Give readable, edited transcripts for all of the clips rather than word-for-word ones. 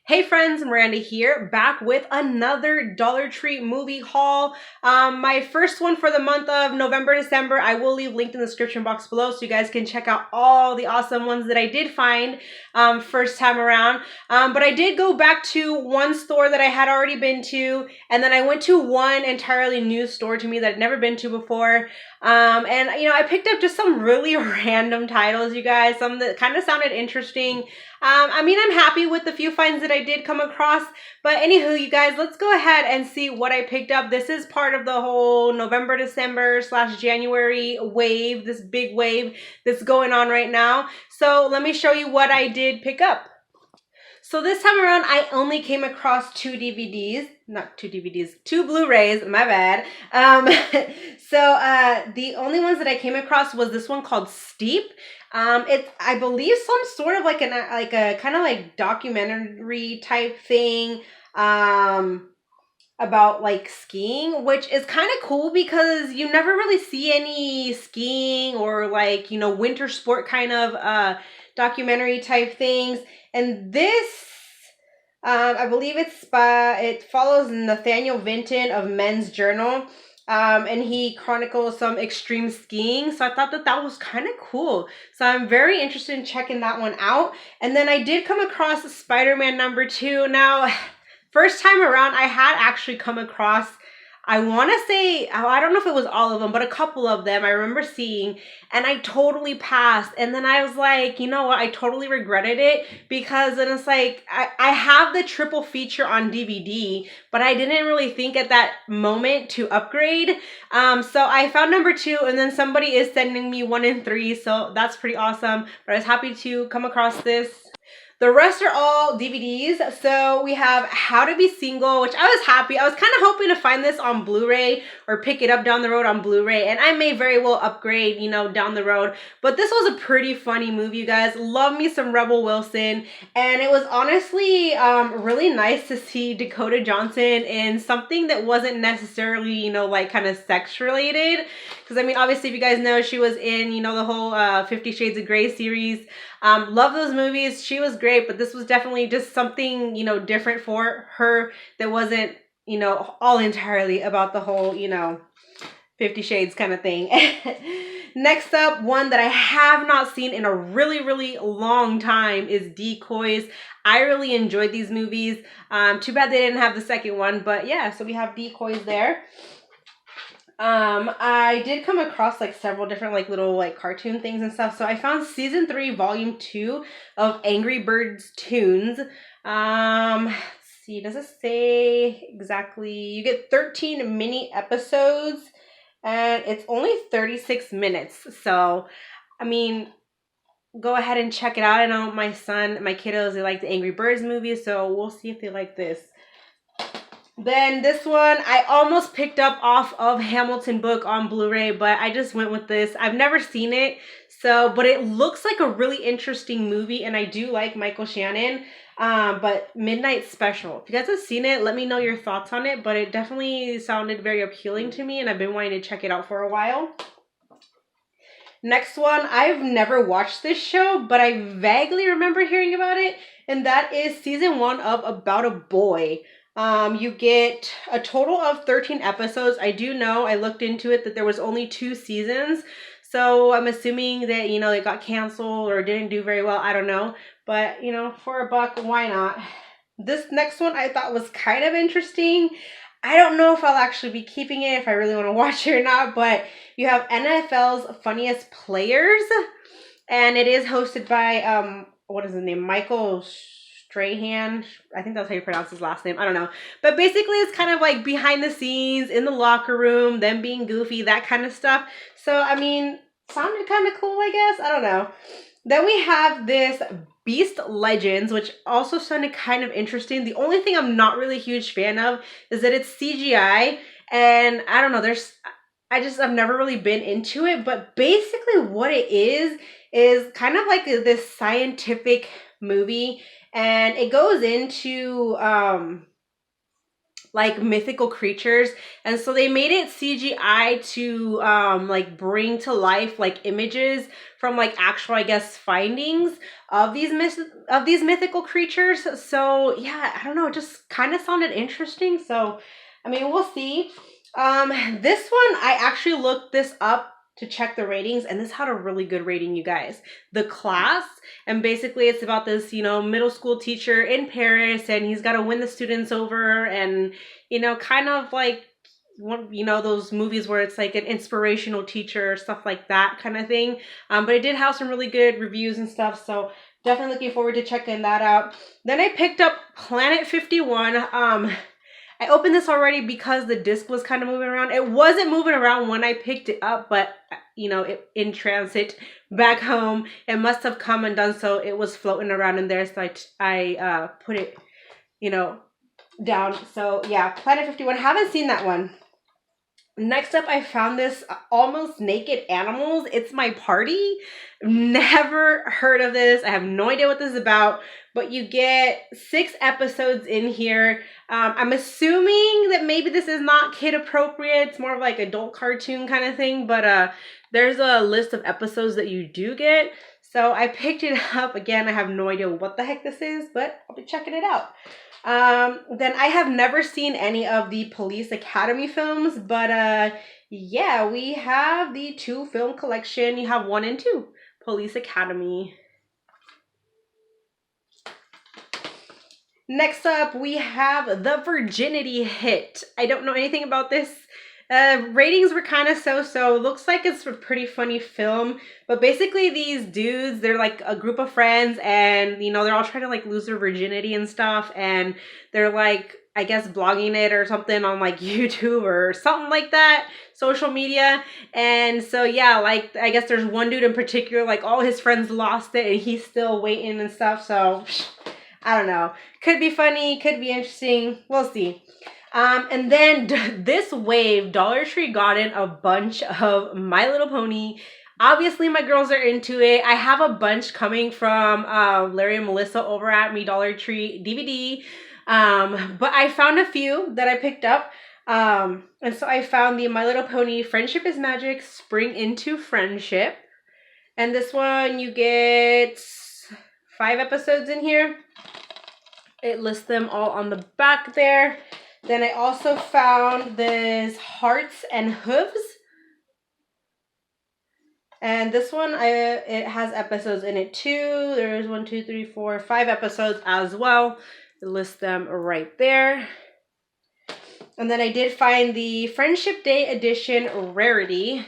Hey friends, Miranda here, back with another Dollar Tree movie haul. My first one for the month of November, December. I will leave linked in the description box below so you guys can check out all the awesome ones that I did find first time around. But I did go back to one store that I had already been to, and then I went to one entirely new store to me that I'd never been to before. And I picked up just some really random titles, you guys, some that kind of sounded interesting. I'm happy with the few finds that I did come across, but anywho, you guys, let's go ahead and see what I picked up. This is part of the whole November, December / January wave, this big wave that's going on right now. So let me show you what I did pick up. So this time around, I only came across two Blu-rays, my bad. The only ones that I came across was this one called Steep. It's, I believe, some sort of like a kind of like documentary type thing, about like skiing, which is kind of cool because you never really see any skiing or like, winter sport kind of, documentary type things. And this, I believe it follows Nathaniel Vinton of Men's Journal. And he chronicles some extreme skiing. So I thought that was kind of cool. So I'm very interested in checking that one out. And then I did come across Spider-Man #2. Now, first time around, I had actually come across, I want to say, I don't know if it was all of them, but a couple of them I remember seeing, and I totally passed. And then I was like, you know what? I totally regretted it because then it's like, I have the triple feature on DVD, but I didn't really think at that moment to upgrade. So I found #2, and then somebody is sending me 1 and 3, so that's pretty awesome. But I was happy to come across this. The rest are all DVDs. So we have How to Be Single, which I was happy. I was kind of hoping to find this on Blu-ray or pick it up down the road on Blu-ray. And I may very well upgrade, down the road. But this was a pretty funny movie, you guys. Love me some Rebel Wilson. And it was honestly really nice to see Dakota Johnson in something that wasn't necessarily, like kind of sex related. Because, obviously, if you guys know, she was in, the whole 50 Shades of Grey series. Love those movies. She was great, but this was definitely just something, different for her that wasn't, all entirely about the whole, 50 Shades kind of thing. Next up, one that I have not seen in a really, really long time is Decoys. I really enjoyed these movies. Too bad they didn't have the second one, but yeah, so we have Decoys there. I did come across like several different like little like cartoon things and stuff. So I found season 3, volume 2 of Angry Birds Toons. Let's see, does it say exactly? You get 13 mini episodes and it's only 36 minutes. So, go ahead and check it out. I know my kiddos, they like the Angry Birds movies, so we'll see if they like this. Then this one, I almost picked up off of Hamilton book on Blu-ray, but I just went with this. I've never seen it, but it looks like a really interesting movie, and I do like Michael Shannon, but Midnight Special. If you guys have seen it, let me know your thoughts on it, but it definitely sounded very appealing to me, and I've been wanting to check it out for a while. Next one, I've never watched this show, but I vaguely remember hearing about it, and that is season 1 of About a Boy. You get a total of 13 episodes. I do know, I looked into it, that there was only 2 seasons. So I'm assuming that, it got canceled or didn't do very well. I don't know. But, for $1, why not? This next one I thought was kind of interesting. I don't know if I'll actually be keeping it, if I really want to watch it or not. But you have NFL's Funniest Players. And it is hosted by, what is his name? Michael Strahan. I think that's how you pronounce his last name. I don't know. But basically it's kind of like behind the scenes, in the locker room, them being goofy, that kind of stuff. So, sounded kind of cool, I guess. I don't know. Then we have this Beast Legends, which also sounded kind of interesting. The only thing I'm not really a huge fan of is that it's CGI. And I don't know, I've never really been into it. But basically what it is kind of like this scientific movie. And it goes into, like mythical creatures, and so they made it CGI to like bring to life like images from like actual, I guess, findings of these mythical creatures. So yeah, I don't know, it just kind of sounded interesting. So I mean, we'll see. This one, I actually looked this up to check the ratings, and this had a really good rating, you guys. The Class, and basically it's about this, you know, middle school teacher in Paris, and he's got to win the students over, and, you know, kind of like, you know, those movies where it's like an inspirational teacher, stuff like that kind of thing. But it did have some really good reviews and stuff, so definitely looking forward to checking that out. Then I picked up Planet 51. I opened this already because the disc was kind of moving around. It wasn't moving around when I picked it up, but, you know, in transit back home, it must have come and done so. It was floating around in there, so I put it, you know, down. So, yeah, Planet 51. Haven't seen that one. Next up, I found this Almost Naked Animals. It's My Party. Never heard of this. I have no idea what this is about, but you get 6 episodes in here. I'm assuming that maybe this is not kid appropriate. It's more of like adult cartoon kind of thing, but there's a list of episodes that you do get. So I picked it up. Again, I have no idea what the heck this is, but I'll be checking it out. Then I have never seen any of the Police Academy films, but yeah, we have the 2 film collection. You have 1 and 2, Police Academy. Next up, we have The Virginity Hit. I don't know anything about this. Ratings were kind of so-so. Looks like it's a pretty funny film, but basically these dudes, they're like a group of friends, and you know, they're all trying to like lose their virginity and stuff, and they're like, I guess, blogging it or something on like YouTube or something like that, social media. And so yeah, like I guess there's one dude in particular, like all his friends lost it and he's still waiting and stuff. So I don't know, could be funny, could be interesting, we'll see. And then this wave, Dollar Tree got in a bunch of My Little Pony. Obviously, my girls are into it. I have a bunch coming from Larry and Melissa over at Me Dollar Tree DVD. But I found a few that I picked up. And so I found the My Little Pony Friendship is Magic Spring into Friendship. And this one, you get 5 episodes in here. It lists them all on the back there. Then I also found this Hearts and Hooves. And this one, it has episodes in it too. There's 1, 2, 3, 4, 5 episodes as well. It lists them right there. And then I did find the Friendship Day Edition Rarity.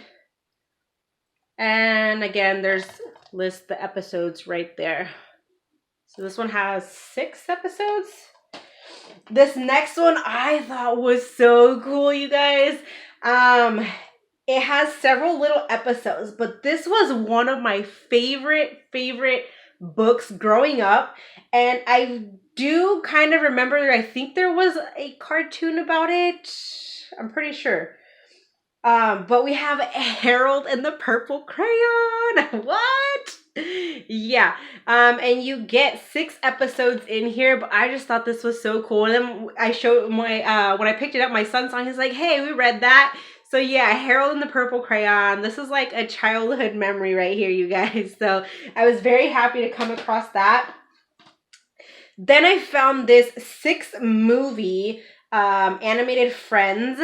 And again, lists the episodes right there. So this one has 6 episodes. This next one I thought was so cool, you guys. It has several little episodes, but this was one of my favorite books growing up. And I do kind of remember, I think there was a cartoon about it. I'm pretty sure. But we have Harold and the Purple Crayon. What? Yeah. And you get 6 episodes in here, but I just thought this was so cool. And then I showed my, when I picked it up, my son saw it, he's like, hey, we read that. So yeah, Harold and the Purple Crayon. This is like a childhood memory right here, you guys. So I was very happy to come across that. Then I found this 6 movie, animated Friends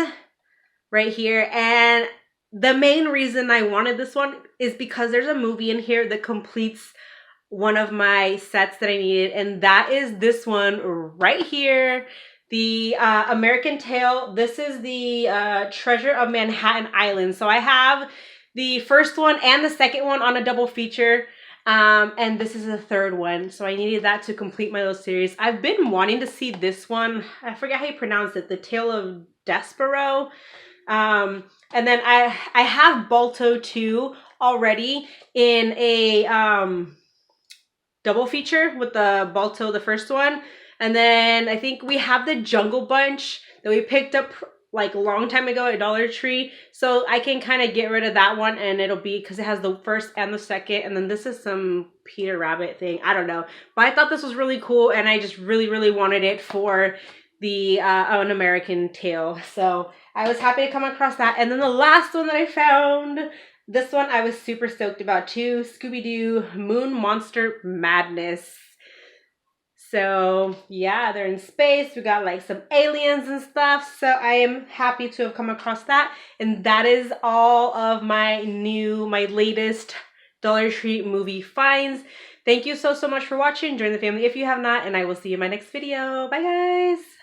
right here. And the main reason I wanted this one is because there's a movie in here that completes one of my sets that I needed, and that is this one right here, the American Tail. This is the Treasure of Manhattan Island. So I have the first one and the second one on a double feature, and this is the third one. So I needed that to complete my little series. I've been wanting to see this one. I forget how you pronounce it. The Tale of Despero. And then I have Balto 2 already in a double feature with the Balto, the first one. And then I think we have the Jungle Bunch that we picked up like a long time ago at Dollar Tree. So I can kind of get rid of that one, and it'll be, because it has the first and the second. And then this is some Peter Rabbit thing. I don't know. But I thought this was really cool, and I just really wanted it for the An American Tale. So I was happy to come across that. And then the last one that I found, this one I was super stoked about too, Scooby-Doo Moon Monster Madness. So yeah, they're in space. We got like some aliens and stuff. So I am happy to have come across that. And that is all of my latest Dollar Tree movie finds. Thank you so much for watching. Join the family if you have not, and I will see you in my next video. Bye guys.